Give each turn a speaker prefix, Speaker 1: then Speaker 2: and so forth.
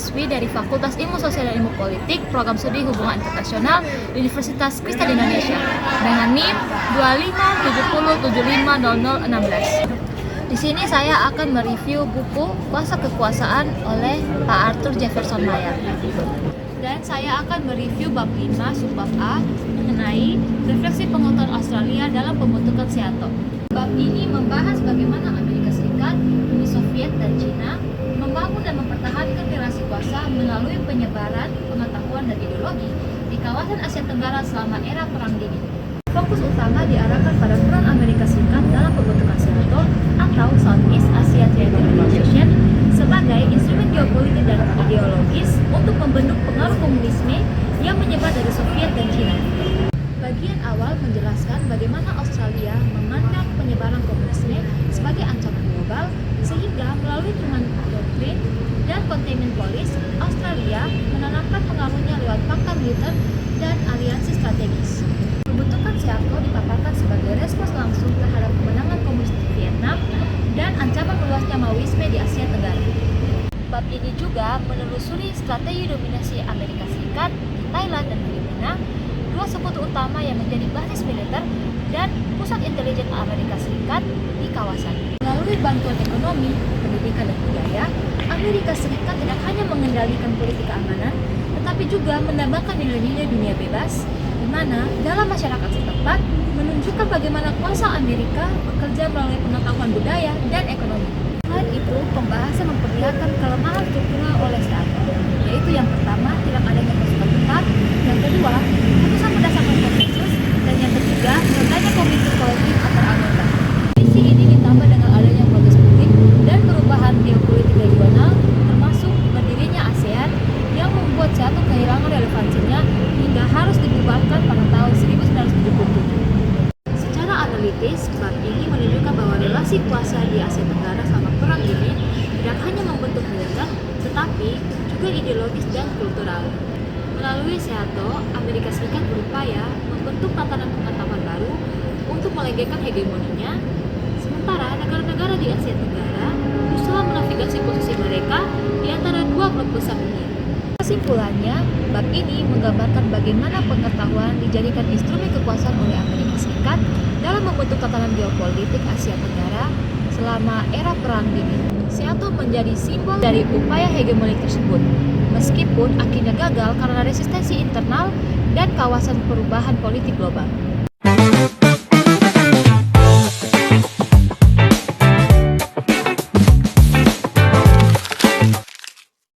Speaker 1: mahasiswi dari Fakultas Ilmu Sosial dan Ilmu Politik, Program Studi Hubungan Internasional Universitas Kristen Indonesia dengan NIM 2570750016. Di sini saya akan mereview buku Kuasa Kekuasaan oleh Pak Arthur Jefferson Mayer. Dan saya akan mereview bab 5 subbab A mengenai refleksi pengetahuan Australia dalam pembentukan SEATO. Bab ini membahas bagaimana Amerika Serikat, Uni Soviet, dan Cina membangun dan mempertahankan relasi kuasa melalui penyebaran pengetahuan dan ideologi di kawasan Asia Tenggara selama era Perang Dingin. Fokus utama diarahkan pada peran Amerika Serikat dalam pembentukan SEATO atau Southeast Asia Treaty Organization sebagai instrumen geopolitik dan ideologis untuk membentuk pengaruh komunisme yang menyebar dari Soviet dan Cina. Bagian awal menjelaskan bagaimana Australia memandang penyebaran komunisme sebagai ancaman global, sehingga melalui Truman Doctrine dan Containment Policy, Australia menanamkan pengaruhnya lewat fakta militer dan aliansi strategis. Pembentukan SEATO dipaparkan sebagai respons langsung terhadap kemenangan komunis di Vietnam dan ancaman meluasnya Maoisme di Asia Tenggara. Bab ini juga menelusuri strategi dominasi Amerika Serikat di Thailand dan Filipina, dua sekutu utama yang menjadi basis militer dan pusat intelijen Amerika Serikat di kawasan. Melalui bantuan ekonomi, pendidikan, dan budaya, Amerika Serikat tidak hanya mengendalikan politik keamanan, tetapi juga menambahkan nilai-nilai dunia bebas, di mana dalam masyarakat setempat menunjukkan bagaimana kuasa Amerika bekerja melalui pengetahuan budaya dan ekonomi. Selain itu, pembahasan memperlihatkan kelemahan struktural oleh SEATO, yaitu yang pertama, tidak adanya pasukan tetap, yang kedua, keputusan berdasarkan konsensus, dan yang ketiga, rendahnya komitmen kolektif antar anggota. Visi ini ditambah dengan adanya protes publik dan perubahan geopolitik regional, termasuk berdirinya ASEAN, yang membuat SEATO kehilangan relevansinya hingga harus dibubarkan pada tahun 1977. Secara analitis, bab ini menunjukkan bahwa relasi kuasa di Asia Tenggara selama Perang Dingin tidak hanya membentuk militer, tetapi juga ideologis dan kultural. Melalui SEATO, Amerika Serikat berupaya membentuk tatanan pengetahuan baru untuk melegakan hegemoninya, sementara negara-negara di Asia Tenggara berusaha menavigasi posisi mereka di antara dua blok besar dunia. Kesimpulannya, bab ini menggambarkan bagaimana pengetahuan dijadikan instrumen kekuasaan oleh Amerika Serikat dalam membentuk tatanan geopolitik Asia Tenggara selama era Perang Dingin. SEATO menjadi simbol dari upaya hegemoni tersebut, meskipun akhirnya gagal karena resistensi internal dan kawasan perubahan politik global.